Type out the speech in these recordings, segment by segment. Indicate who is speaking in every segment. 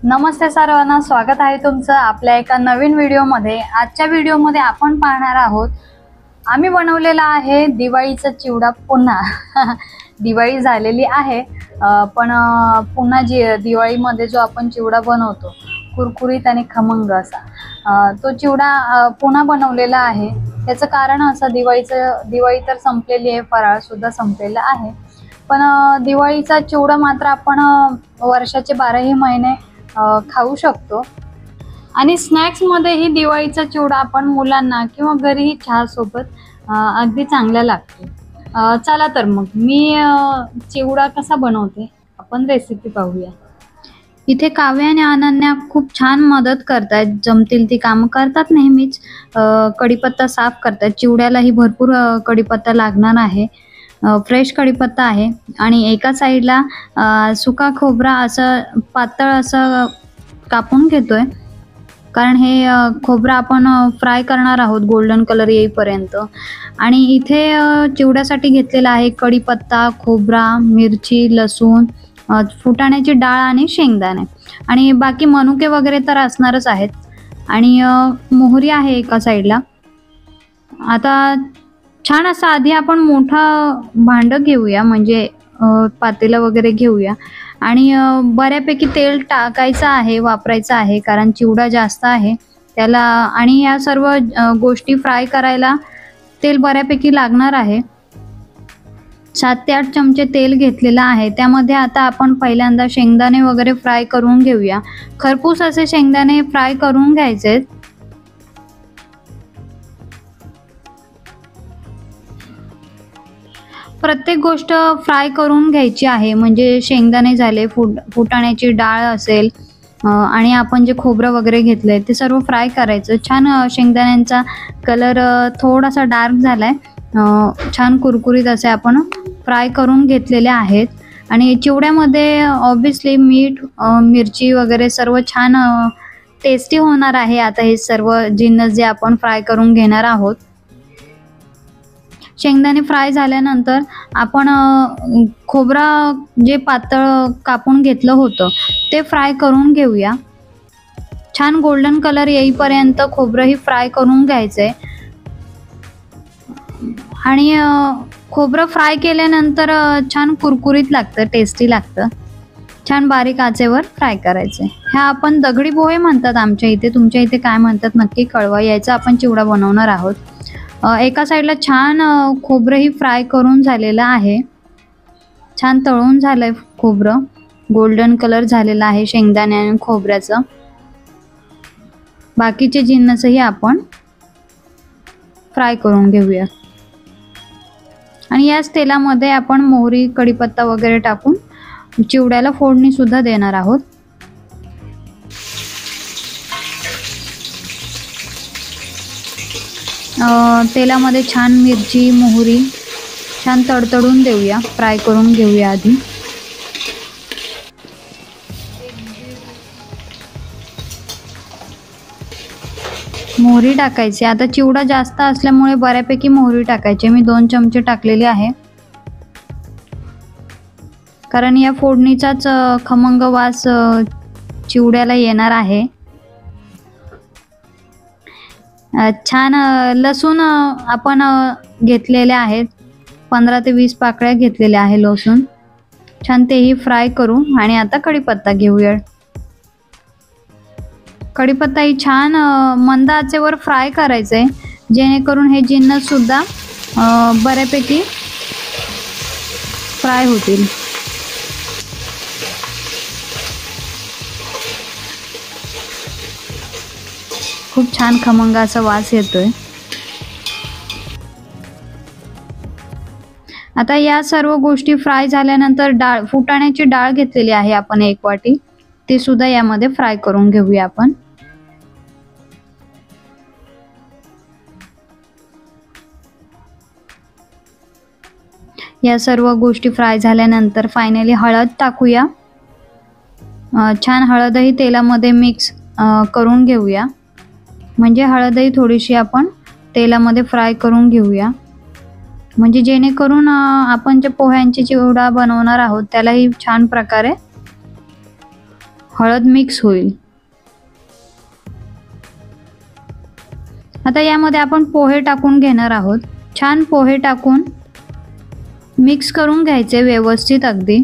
Speaker 1: नमस्ते सर्वांना, स्वागत आहे तुमचं आपल्या एका नवीन व्हिडिओमध्ये। आजच्या व्हिडिओमध्ये आपण पाहणार आहोत, आम्ही बनवलेला आहे दिवाळीचा चिवडा पुन्हा। दिवाळी झालेली आहे पण पुन्हा दिवाळीमध्ये जो आपण चिवडा बनवतो कुरकुरीत आणि खमंग असा तो चिवडा पुन्हा बनवलेला आहे। त्याचं कारण असं, दिवाळी तर संपलेली आहे, फराळ सुद्धा संपलेला आहे, पण दिवाळीचा चिवडा मात्र आपण वर्षाचे 12ही महिने खाऊ शकतो। आणि स्नॅक्स मध्ये ही दिवाळीचा चिवडा आपण मुलांना किंवा घरीही चहा सोबत अगदी चांगला लागतो। चला तर मग मी चिवडा कसा बनवते आपण रेसिपी पाहूया। इथे काव्य आणि अनन्या खूप छान मदत करतात, जमतील ती काम करतात नेहमीच। कढीपत्ता साफ करतात, चिवड्यालाही भरपूर कढीपत्ता लागणार आहे। फ्रेश कढीपत्ता आहे आणि एका साइडला सुका खोबरा असं पातळ असं कापून घेतोय, कारण हे खोबरा आपण फ्राय करणार आहोत गोल्डन कलर येईपर्यंत। आणि इथे चिवड्यासाठी घेतलेला आहे कढीपत्ता, खोबरा, मिरची, लसूण, फुटाण्याची डाळ आणि शेंगदाणे, आणि बाकी मनुके वगैरे तर असणारच आहेत। आणि मोहरी आहे एका साइडला। आता छान असं आधी आपण मोठा भांड घेऊया, म्हणजे पातेलं वगैरे घेऊया आणि बऱ्यापैकी तेल टाकायचं आहे, वापरायचं आहे, कारण चिवडा जास्त आहे त्याला। आणि या सर्व गोष्टी फ्राय करायला तेल बऱ्यापैकी लागणार आहे। 7 ते 8 चमचे तेल घेतलेला आहे। त्यामध्ये आता आपण पहिल्यांदा शेंगदाणे वगैरे फ्राय करून घेऊया। खरपूस असे शेंगदाणे फ्राय करून घ्यायचे। प्रत्येक गोष्ट फ्राय करून घ्यायची आहे, म्हणजे शेंगदाणे झाले, फुटाण्याची डाळ असेल आणि आपण जे खोबरं वगैरे घेतलंय ते सर्व फ्राय करायचं। छान शेंगदाण्यांचा कलर थोडासा डार्क झालाय, छान कुरकुरीत असे आपण फ्राय करून घेतलेले आहेत। आणि चिवड्यामध्ये ऑब्विसली मीठ, मिरची वगैरे सर्व छान टेस्टी होणार आहे। आता हे सर्व जिन्नस जे आपण फ्राय करून घेणार आहोत। शेंगदाणे फ्राय झाल्यानंतर आपण खोबरा जे पातळ कापून घेतलं होतं ते फ्राय करून घेऊया। छान गोल्डन कलर येईपर्यंत खोबरंही फ्राय करून घ्यायचंय। आणि खोबरं फ्राय केल्यानंतर छान कुरकुरीत लागतं, टेस्टी लागतं। छान बारीक आचेवर फ्राय करायचंय। ह्या आपण दगडी पोहे म्हणतात आमच्या इथे, तुमच्या इथे काय म्हणतात नक्की कळवा। याचा आपण चिवडा बनवणार आहोत। एका साइडला छान खोबरंही फ्राय करून झालेलं आहे, छान तळून झालंय खोबरं, गोल्डन कलर झालेला आहे शेंगदाणे आणि खोबऱ्याचं। बाकीचे जिन्नसही आपण फ्राय करून घेऊया। आणि याच तेलामध्ये आपण मोहरी, कढीपत्ता वगैरे टाकून चिवड्याला फोडणी सुद्धा देणार आहोत। तेलामध्ये छान मिरची, मोहरी छान तडतडून देऊया, फ्राय करून घेऊया आधी। मोहरी टाकायची। आता चिवडा जास्त असल्यामुळे बऱ्यापैकी मोहरी टाकायची, मी 2 चमचे टाकलेले आहे, कारण या फोडणीचाच खमंग वास चिवड्याला येणार आहे। छान लसूण आपण घेतलेले आहेत, 15 ते 20 पाकळ्या घेतलेल्या आहे लसूण, छान तेही फ्राय करू। आणि आता कढीपत्ता घेऊया। कढीपत्ता ही छान मंद आचेवर फ्राय करायचंय, जेणेकरून हे जिन्नस सुद्धा बऱ्यापैकी फ्राय होतील। खूप छान खमंग असा वास येतोय। आता या सर्व गोष्टी फ्राय झाल्यानंतर फुटाण्याची डाळ घेतलेली आहे आपण 1 वाटी, ते सुद्धा यामध्ये फ्राय करून घेऊया आपण। या सर्व गोष्टी फ्राय झाल्यानंतर फायनली हळद टाकूया। छान हळदही तेलामध्ये मिक्स करून घेऊया, म्हणजे हळदही थोडीशी आपण तेलामध्ये फ्राय करून घेऊया, म्हणजे जेणेकरून आपण जे पोह्यांची चिवडा बनवणार आहोत त्यालाही छान प्रकारे हळद मिक्स होईल। आता यामध्ये आपण पोहे टाकून घेणार आहोत। छान पोहे टाकून मिक्स करून घ्यायचे व्यवस्थित अगदी।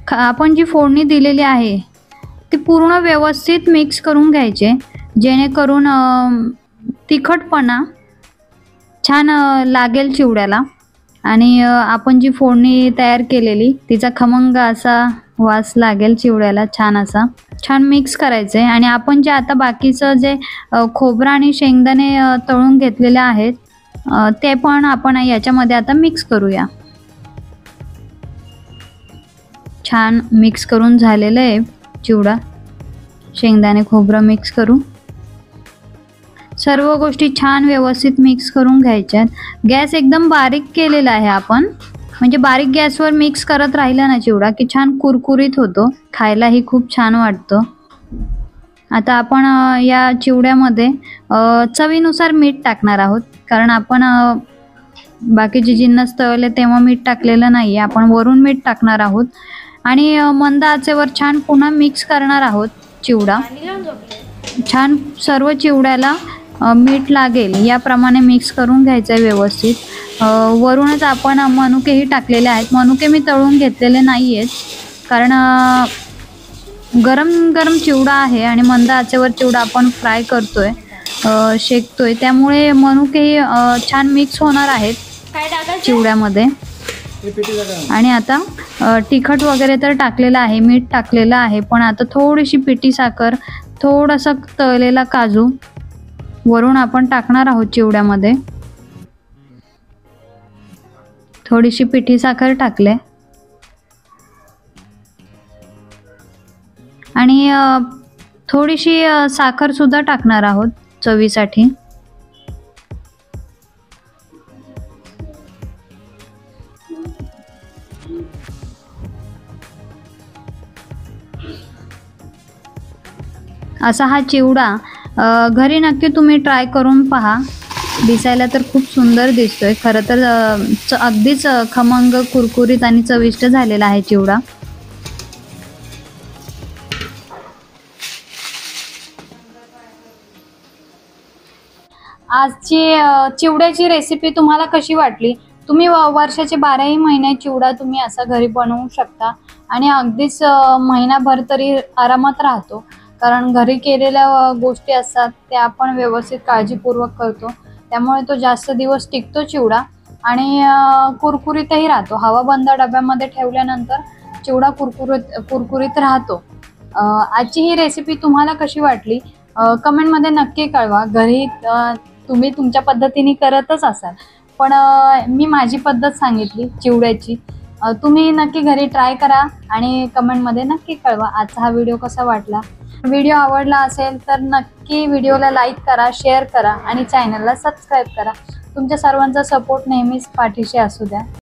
Speaker 1: आपण जी फोडणी दिलेली आहे ती पूर्ण व्यवस्थित मिक्स करून घ्यायचे, जेणेकरून तिखटपणा छान लागेल चिवड्याला आणि आपण जी फोडणी तयार केलेली तिचा खमंग असा वास लागेल चिवड्याला छान असा। छान मिक्स करायचे आणि आपण जे आता बाकीचं जे खोबरं आणि शेंगदाणे तळून घेतलेले आहेत ते पण आपण याच्यामध्ये आता मिक्स करूया। छान मिक्स करून झालेलं आहे चिवडा। शेंगदाणे खोबरं मिक्स करू, सर्व गोष्टी छान व्यवस्थित मिक्स करून घ्यायच्यात। गॅस एकदम बारीक केलेला आहे आपण, म्हणजे बारीक गॅसवर मिक्स करत राहिला ना चिवडा की छान कुरकुरीत होतो, खायलाही खूप छान वाटतो। आता आपण या चिवड्यामध्ये चवीनुसार मीठ टाकणार आहोत, कारण आपण बाकीचे जिन्नस तळले तेव्हा मीठ टाकलेलं नाही, आपण वरून मीठ टाकणार आहोत आणि मंद आचेवर छान पुन्हा मिक्स करणार आहोत चिवडा। छान सर्व चिवड्याला मीठ लागेल याप्रमाणे मिक्स करून घ्यायचं आहे व्यवस्थित। वरूनच आपण मनुकेही टाकलेले आहेत। मनुके मी तळून घेतलेले नाही आहेत, कारण गरम गरम चिवडा आहे आणि मंद आचेवर चिवडा आपण फ्राय करतोय, शेकतोय, त्यामुळे मनुकेही छान मिक्स होणार आहेत चिवड्यामध्ये। आणि आता तिखट वगैरे तर टाकलेलं आहे, मीठ टाकलेलं आहे, पण आता थोडीशी पिठी साखर, थोडासा तळलेला काजू वरून आपण टाकणार आहोत चिवड्यामध्ये। थोडीशी पिठी साखर टाकले आणि थोडीशी साखर सुद्धा टाकणार आहोत चवीसाठी। असा हा चिवडा घरी नक्की तुम्ही ट्राय करून पहा। दिसायला तर खूप सुंदर दिसतोय, खरं तर अगदीच खमंग, कुरकुरीत आणि चविष्ट झालेला आहे चिवडा। आजची चिवड्याची रेसिपी तुम्हाला कशी वाटली? तुम्ही वर्षाचे 12ही महिने चिवडा तुम्ही असा घरी बनवू शकता आणि अगदीच महिनाभर तरी आरामात राहतो, कारण घरी केलेल्या गोष्टी असतात त्या आपण व्यवस्थित काळजीपूर्वक करतो, त्यामुळे तो जास्त दिवस टिकतो चिवडा आणि कुरकुरीतही राहतो। हवा बंद डब्यामध्ये ठेवल्यानंतर चिवडा कुरकुरीत राहतो। आजची ही रेसिपी तुम्हाला कशी वाटली कमेंटमध्ये नक्की कळवा। घरी तुम्ही तुमच्या पद्धतीने करतच असाल, पण मी माझी पद्धत सांगितली चिवड्याची, तुम्ही नक्की घरी ट्राय करा आणि कमेंटमध्ये नक्की कळवा आजचा हा व्हिडिओ कसा वाटला। व्हिडिओ आवडला असेल तर नक्की व्हिडिओला लाईक करा, शेअर करा आणि चॅनलला सबस्क्राईब करा। तुमच्या सर्वांचा सपोर्ट नेहमीच पाठीशी असू द्या।